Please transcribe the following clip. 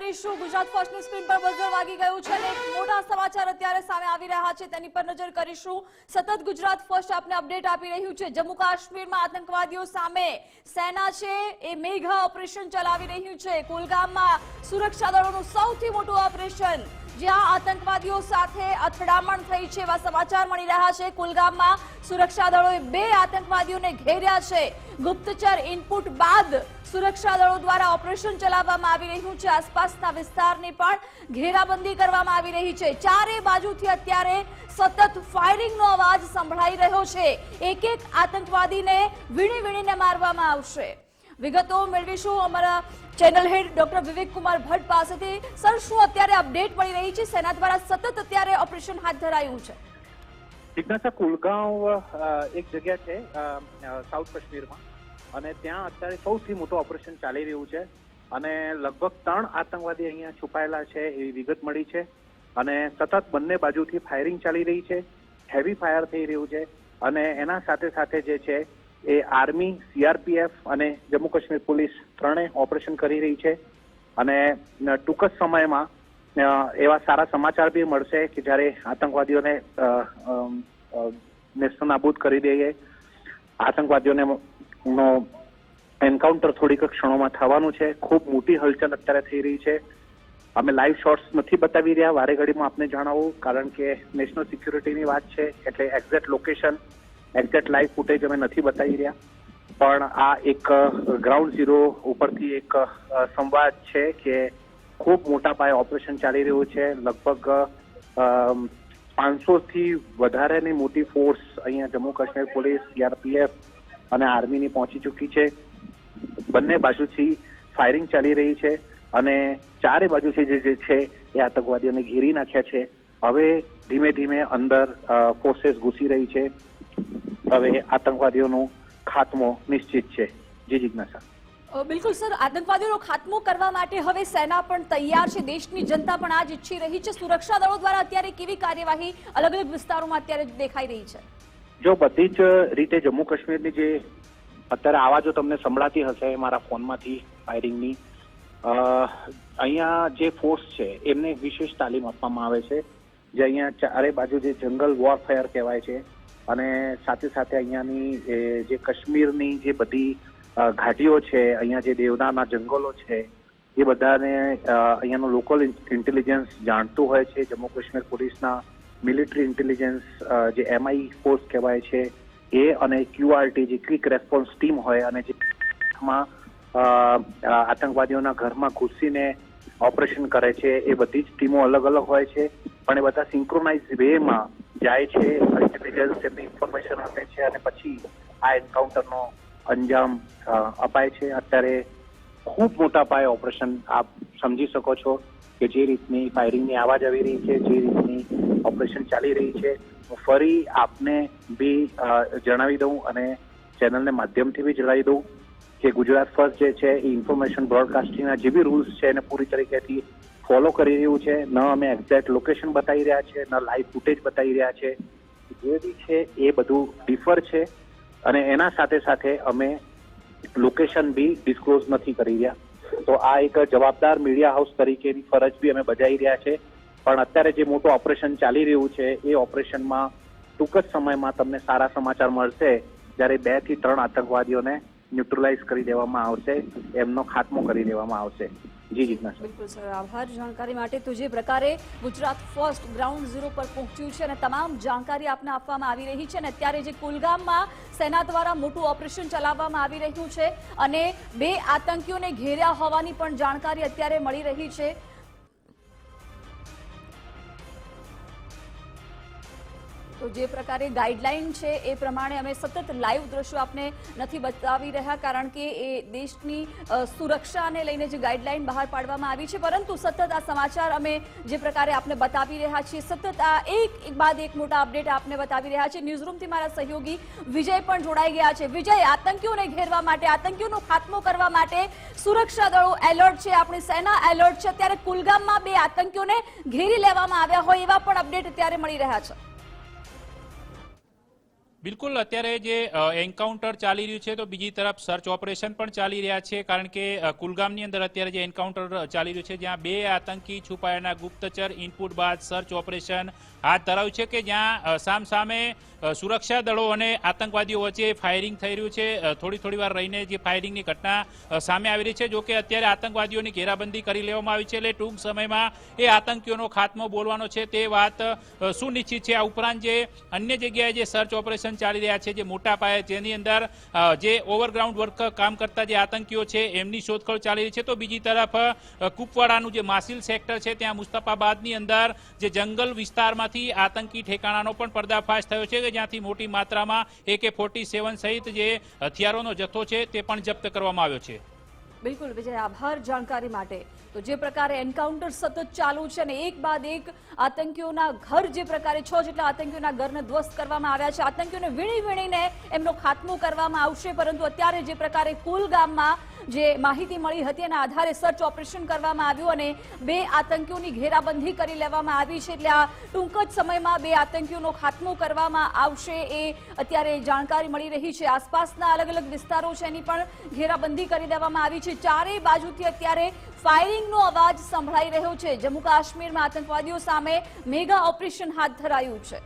કરીશું। ગુજરાત ફર્સ્ટની સ્ક્રીન પર બઝર વાગી ગયું છે અને એક મોટા સમાચાર અત્યારે સામે આવી રહ્યા છે, તેની પર નજર કરીશું। સતત ગુજરાત ફર્સ્ટ આપને અપડેટ આપી રહ્યું છે। જમ્મુ કાશ્મીરમાં આતંકવાદીઓ સામે સેના છે એ મેગા ઓપરેશન ચલાવી રહ્યું છે। કુલગામમાં સુરક્ષા દળોનું સૌથી મોટું ઓપરેશન, જ્યાં આતંકવાદીઓ સાથે અથડામણ થઈ છે એવા સમાચાર મળી રહ્યા છે। કુલગામમાં સુરક્ષા દળોએ 2 આતંકવાદીઓને ઘેર્યા છે। ગુપ્તચર ઇનપુટ બાદ સુરક્ષા દળો દ્વારા ઓપરેશન ચલાવવામાં આવી રહ્યું છે। આસપાસના વિસ્તારની પણ ઘેરાબંધી કરવામાં આવી રહી છે। ચારે બાજુથી અત્યારે સતત ફાયરિંગનો અવાજ સંભળાઈ રહ્યો છે। એક એક આતંકવાદીને વીણીને મારવામાં આવશે। વિગતો મેળવીશું અમારા ચેનલ હેડ ડોક્ટર વિવેક કુમાર ભટ્ટ પાસેથી। સર, શું અત્યારે અપડેટ મળી રહી છે? સેના દ્વારા સતત અત્યારે ઓપરેશન હાથ ધરાયું છે। જિજ્ઞાસા, કુલગાંવ એક જગ્યા છે સાઉથ કાશ્મીરમાં, અને ત્યાં અત્યારે સૌથી મોટું ઓપરેશન ચાલી રહ્યું છે અને લગભગ 3 આતંકવાદી અહીંયા છુપાયેલા છે એવી વિગત મળી છે અને સતત બંને બાજુથી ફાયરિંગ ચાલી રહી છે। હેવી ફાયર થઈ રહ્યું છે અને એના સાથે સાથે જે છે એ આર્મી, સીઆરપીએફ અને જમ્મુ કાશ્મીર પોલીસ ત્રણેય ઓપરેશન કરી રહી છે અને ટૂંક જ સમયમાં એવા સારા સમાચાર બી મળશે કે જ્યારે આતંકવાદીઓને નેસ્તનાબૂદ કરી દઈએ। આતંકવાદીઓને નો એન્કાઉન્ટર થોડીક ક્ષણોમાં થવાનું છે। ખૂબ મોટી હલચલ અત્યારે થઈ રહી છે। અમે લાઈવ શોટ્સ નથી બતાવી રહ્યા વારે ઘડીમાં આપને જણાવું, કારણ કે નેશનલ સિક્યુરિટીની વાત છે એટલે exact location, exact live footage અમે નથી બતાવી રહ્યા, પણ આ એક ગ્રાઉન્ડ ઝીરો ઉપરથી એક સંવાદ છે કે ખૂબ મોટા પાયે ઓપરેશન ચાલી રહ્યું છે। લગભગ 500 થી વધારેની મોટી ફોર્સ અહીંયા જમ્મુ કાશ્મીર પોલીસ, સીઆરપીએફ અને આર્મીની પહોંચી ચૂકી છે। બંને બાજુથી ફાયરિંગ ચાલી રહી છે અને ચારે બાજુથી જે છે એ આતંકવાદીઓને ઘેરી નાખ્યા છે। હવે ધીમે ધીમે અંદર ફોર્સેસ ઘૂસી રહી છે। હવે આતંકવાદીઓનો ખાત્મો નિશ્ચિત છે। જી જિજ્ઞાસા। બિલકુલ સર, આતંકવાદીઓનો ખાત્મો કરવા માટે હવે સેના પણ તૈયાર છે, દેશની જનતા પણ આ જ ઈચ્છી રહી છે। સુરક્ષા દળો દ્વારા અત્યારે કેવી કાર્યવાહી અલગ અલગ વિસ્તારોમાં અત્યારે દેખાઈ રહી છે? જો બધી જ રીતે જમ્મુ કાશ્મીરની જે અત્યારે આવાજો તમને સંભળાતી હશે મારા ફોનમાંથી ફાયરિંગની, અહીંયા જે ફોર્સ છે એમને વિશેષ તાલીમ આપવામાં આવે છે, જે અહીંયા ચારે બાજુ જે જંગલ વોરફેર કહેવાય છે અને સાથે સાથે અહીંયાની જે કાશ્મીરની જે બધી ઘાટીઓ છે, અહીંયા જે દેવદારના જંગલો છે, એ બધાને અહીંયાનું લોકલ ઇન્ટેલિજન્સ જાણતું હોય છે। જમ્મુ કાશ્મીર પોલીસના મિલિટરી ઇન્ટેલિજન્સ જે MI ફોર્સ કહેવાય છે એ અને QRT જે ક્વિક રેસ્પોન્સ ટીમ હોય અને જે આતંકવાદીઓના ઘરમાં ઘૂસીને ઓપરેશન કરે છે, એ બધી જ ટીમો અલગ અલગ હોય છે, પણ એ બધા સિન્ક્રોનાઇઝ વેમાં જાય છે, ઇન્ટેલિજન્સ એમને ઇન્ફોર્મેશન આપે છે અને પછી આ એન્કાઉન્ટરનો અંજામ અપાય છે। અત્યારે ખૂબ મોટા પાયે ઓપરેશન આપ સમજી શકો છો કે જે રીતની ફાયરિંગની આવાજ આવી રહી છે, જે રીતની ઓપરેશન ચાલી રહી છે। હું ફરી આપને બી જણાવી દઉં અને ચેનલને માધ્યમથી બી જણાવી દઉં કે ગુજરાત ફર્સ્ટ જે છે એ ઇન્ફોર્મેશન બ્રોડકાસ્ટિંગના જે બી રૂલ્સ છે એને પૂરી તરીકેથી ફોલો કરી રહ્યું છે। ન અમે એક્ઝેક્ટ લોકેશન બતાવી રહ્યા છે, ન લાઈવ ફૂટેજ બતાવી રહ્યા છે, જે બી છે એ બધું ડિફર છે અને એના સાથે સાથે અમે લોકેશન બી ડિસ્ક્લોઝ નથી કરી રહ્યા। તો આ એક જવાબદાર મીડિયા હાઉસ તરીકેની ફરજ બી અમે બજાવી રહ્યા છે, પણ અત્યારે જે મોટું ઓપરેશન ચાલી રહ્યું છે એ ઓપરેશનમાં ટૂંક જ સમયમાં તમને સારા સમાચાર મળશે, જ્યારે 2 થી 3 આતંકવાદીઓને ન્યુટ્રલાઇઝ કરી દેવામાં આવશે, એમનો ખાત્મો કરી દેવામાં આવશે। જી જિજ્ઞાસા। બિલકુલ સર, આભાર જાણકારી માટે। તો જે પ્રકારે ગુજરાત ફર્સ્ટ ગ્રાઉન્ડ ઝીરો પર પહોંચ્યું છે અને તમામ જાણકારી આપને આપવામાં આવી રહી છે અને અત્યારે જે કુલગામમાં સેના દ્વારા મોટું ઓપરેશન ચલાવવામાં આવી રહ્યું છે અને 2 આતંકીઓને ઘેર્યા હોવાની પણ જાણકારી અત્યારે મળી રહી છે। તો જે પ્રકારે ગાઈડલાઈન છે એ પ્રમાણે અમે સતત લાઈવ દ્રશ્યો આપને નથી બતાવી રહ્યા, કારણ કે એ દેશની સુરક્ષાને લઈને જે ગાઈડલાઈન બહાર પાડવામાં આવી છે, પરંતુ સતત આ સમાચાર અમે જે પ્રકારે આપને બતાવી રહ્યા છીએ, સતત આ એક બાદ એક મોટા અપડેટ આપને બતાવી રહ્યા છે। ન્યૂઝરૂમથી મારા સહયોગી વિજય પણ જોડાઈ ગયા છે। વિજય, આતંકીઓને ઘેરવા માટે, આતંકીઓનો ખાત્મો કરવા માટે સુરક્ષા દળો એલર્ટ છે, આપણી સેના એલર્ટ છે। અત્યારે કુલગામમાં 2 આતંકીઓને ઘેરી લેવામાં આવ્યા હોય એવા પણ અપડેટ અત્યારે મળી રહ્યા છે। બિલકુલ અત્યારે જે એન્કાઉન્ટર ચાલી રહ્યું છે તો બીજી તરફ સર્ચ ઓપરેશન પણ ચાલી રહ્યા છે કારણ કે કુલગામની અંદર અત્યારે જે એન્કાઉન્ટર ચાલી રહ્યું છે જ્યાં 2 આતંકી છુપાયેલા ગુપ્તચર ઇનપુટ બાદ સર્ચ ઓપરેશન હાથ ધરાયું છે કે જ્યાં સામસામે સુરક્ષા દળો અને આતંકવાદીઓ વચ્ચે ફાયરિંગ થઈ રહ્યું છે. થોડી વાર રહીને જે ફાયરિંગની ઘટના સામે આવી રહી છે. જો કે અત્યારે આતંકવાદીઓની ઘેરાબંધી કરી લેવામાં આવી છે એટલે ટૂંક સમયમાં એ આતંકીઓનો ખાત્મો બોલવાનો છે તે વાત સુનિશ્ચિત છે. આ ઉપરાંત જે અન્ય જગ્યાએ જે સર્ચ ઓપરેશન ચાલી રહ્યા છે જે મોટા પાયે જેની અંદર જે ઓવરગ્રાઉન્ડ વર્ક કામ કરતા જે આતંકીઓ છે એમની શોધખોળ ચાલી રહી છે તો બીજી તરફ કુપવાડાનું જે માસિલ સેક્ટર છે ત્યાં મુસ્તફાબાદની અંદર જે જંગલ વિસ્તારમાંથી આતંકી ઠેકાણાનો પણ પર્દાફાશ થયો છે કે જ્યાંથી મોટી માત્રામાં AK-47 સહિત જે હથિયારોનો જથ્થો છે તે પણ જપ્ત કરવામાં આવ્યો છે. બિલકુલ વિજય, આભાર જાણકારી માટે. તો જે પ્રકારે એન્કાઉન્ટર સતત ચાલુ છે અને એક બાદ એક આતંકીઓના ઘર, જે પ્રકારે 6 જેટલા આતંકીઓના ઘરને ધ્વસ્ત કરવામાં આવ્યા છે, આતંકીઓને વીણીને એમનો ખાત્મો કરવામાં આવશે. પરંતુ અત્યારે જે પ્રકારે કુલગામમાં જે માહિતી મળી હતી એના આધારે સર્ચ ઓપરેશન કરવામાં આવ્યું અને 2 આતંકીઓની ઘેરાબંધી કરી લેવામાં આવી છે. એટલે આ ટૂંક જ સમયમાં 2 આતંકીઓનો ખાત્મો કરવામાં આવશે એ અત્યારે જાણકારી મળી રહી છે. આસપાસના અલગ વિસ્તારો છે એની પણ ઘેરાબંધી કરી દેવામાં આવી છે. ચારેય બાજુથી અત્યારે ફાયરિંગનો અવાજ સંભળાઈ રહ્યો છે. જમ્મુ કાશ્મીરમાં આતંકવાદીઓ સામે મેગા ઓપરેશન હાથ ધરાયું છે.